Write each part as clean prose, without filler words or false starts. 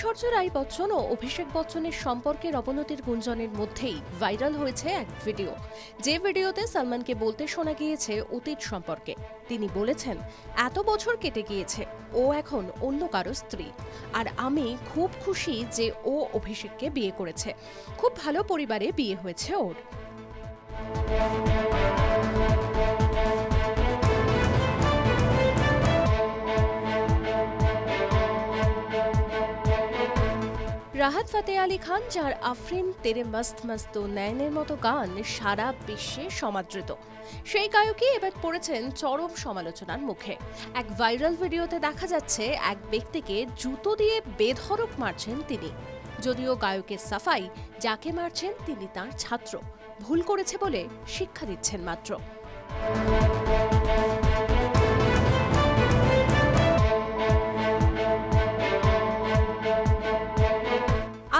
ঐশ্বর্য রাই বচ্চন ও অভিষেক বচ্চনের সম্পর্কের অবনতির গুঞ্জনের মধ্যেই ভাইরাল হয়েছে এক ভিডিও। যে ভিডিওতে সালমানকে বলতে শোনা গিয়েছে অতীত সম্পর্কে। তিনি বলেছেন, এত বছর কেটে গিয়েছে, ও এখন অন্য কারো স্ত্রী, আর আমি খুব খুশি যে ও অভিষেককে বিয়ে করেছে। খুব ভালো পরিবারে বিয়ে হয়েছে ওর। রাহাত ফাতেহ আলী খান, যার আফরিন তেরে মস্ত মস্ত নয়নের মতো গান সারা বিশ্বে সমাদৃত, সেই গায়কই এবার পড়েছেন চরম সমালোচনার মুখে। এক ভাইরাল ভিডিওতে দেখা যাচ্ছে এক ব্যক্তিকে জুতো দিয়ে বেধড়ক মারছেন তিনি। যদিও গায়কের সাফাই, যাকে মারছেন তিনি তার ছাত্র, ভুল করেছে বলে শিক্ষা দিচ্ছেন মাত্র।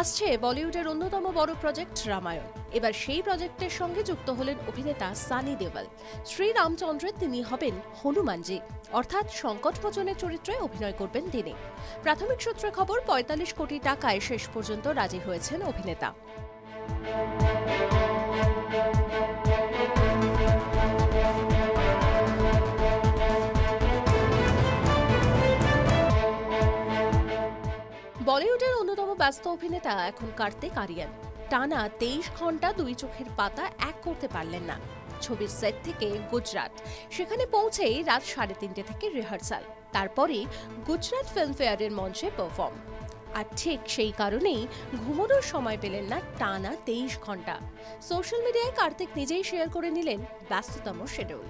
আসছে বলিউডের অন্যতম বড় প্রজেক্ট রামায়ণ। এবার সেই প্রজেক্টের সঙ্গে যুক্ত হলেন অভিনেতা সানি দেওল। শ্রীরামচন্দ্রের তিনি হবেন হনুমানজি, অর্থাৎ সংকটমোচনের চরিত্রে অভিনয় করবেন তিনি। প্রাথমিক সূত্রে খবর, ৪৫ কোটি টাকায় শেষ পর্যন্ত রাজি হয়েছেন অভিনেতা। বলিউডের অন্যতম ব্যস্ত অভিনেতা এখন কার্তিক আরিয়ান। টানা ২৩ ঘন্টা দুই চোখের পাতা এক করতে পারলেন না। ছবির সেট থেকে গুজরাট, সেখানে পৌঁছেই রাত ৩:৩০ থেকে রিহার্সাল, তারপরে গুজরাট ফিল্মফেয়ারের মঞ্চে পারফর্ম। আর ঠিক সেই কারণেই ঘুমানোর সময় পেলেন না টানা ২৩ ঘন্টা। সোশ্যাল মিডিয়ায় কার্তিক নিজেই শেয়ার করে নিলেন ব্যস্ততম শিডিউল।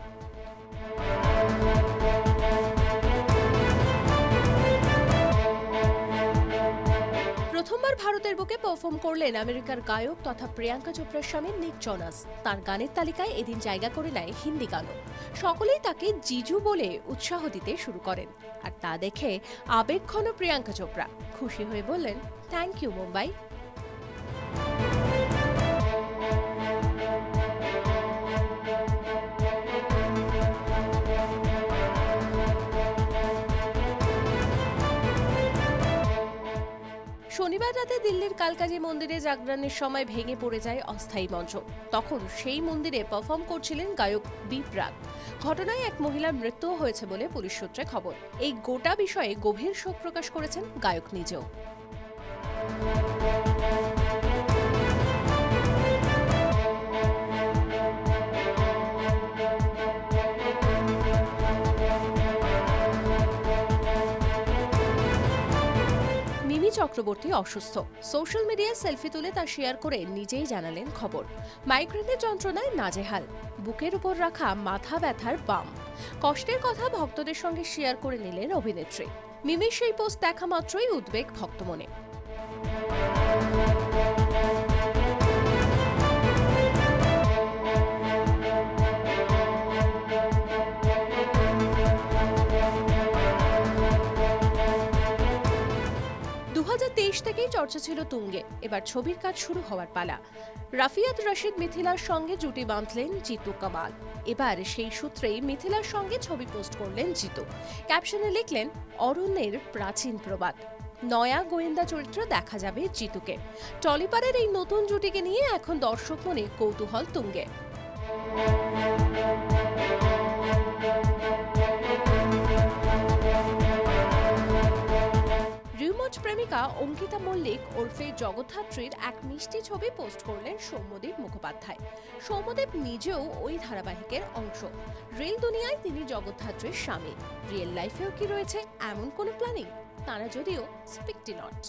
প্রথমবার ভারতের বুকে পারফর্ম করলেন আমেরিকার গায়ক তথা প্রিয়াঙ্কা চোপড়ার স্বামী নিক জোনাস। তার গানের তালিকায় এদিন জায়গা করে নেয় হিন্দি গানও। সকলেই তাকে জিজু বলে উৎসাহ দিতে শুরু করেন, আর তা দেখে আবেগঘন প্রিয়াঙ্কা চোপড়া খুশি হয়ে বললেন, থ্যাংক ইউ মুম্বাই। শনিবার রাতে দিল্লির কালকাজি মন্দিরে জাগরণের সময় ভেঙে পড়ে যায় অস্থায়ী মঞ্চ। তখন সেই মন্দিরে পারফর্ম করছিলেন গায়ক বি প্রাক। ঘটনায় এক মহিলার মৃত্যুও হয়েছে বলে পুলিশ সূত্রে খবর। এই গোটা বিষয়ে গভীর শোক প্রকাশ করেছেন গায়ক নিজেও। চক্রবর্তী অসুস্থ। সোশ্যাল মিডিয়ায় সেলফি তুলে তা শেয়ার করে নিজেই জানালেন খবর। মাইগ্রেনের যন্ত্রণায় নাজেহাল, বুকের উপর রাখা মাথা ব্যথার বাম। কষ্টের কথা ভক্তদের সঙ্গে শেয়ার করে নিলেন অভিনেত্রী। মিমির সেই পোস্ট দেখা মাত্রই উদ্বেগ ভক্ত মনে। ২০২৩ থেকেই চর্চা ছিল তুঙ্গে, এবার ছবির কাজ শুরু হওয়ার পালা। রাফিয়াত রশিদ মিথিলার সঙ্গে জুটি বাঁধলেন জিতু কামাল। এবার সেই সূত্রেই মিথিলার সঙ্গে ছবি পোস্ট করলেন জিতু। ক্যাপশনে লিখলেন, অরণ্যের প্রাচীন প্রবাদ। নয়া গোয়েন্দা চরিত্র দেখা যাবে জিতুকে। টলিপাড়ের এই নতুন জুটিকে নিয়ে এখন দর্শক মনে কৌতূহল তুঙ্গে। প্রেমিকা অঙ্কিতা মল্লিক ওরফে জগদ্ধাত্রীর এক মিষ্টি ছবি পোস্ট করলেন সৌম্যদীপ মুখোপাধ্যায়। সৌম্যদীপ নিজেও ওই ধারাবাহিকের অংশ। রিল দুনিয়ায় তিনি জগদ্ধাত্রীর স্বামী। রিয়েল লাইফেও কি রয়েছে এমন কোনো প্ল্যানিং? তারা যদিও স্পিক নট।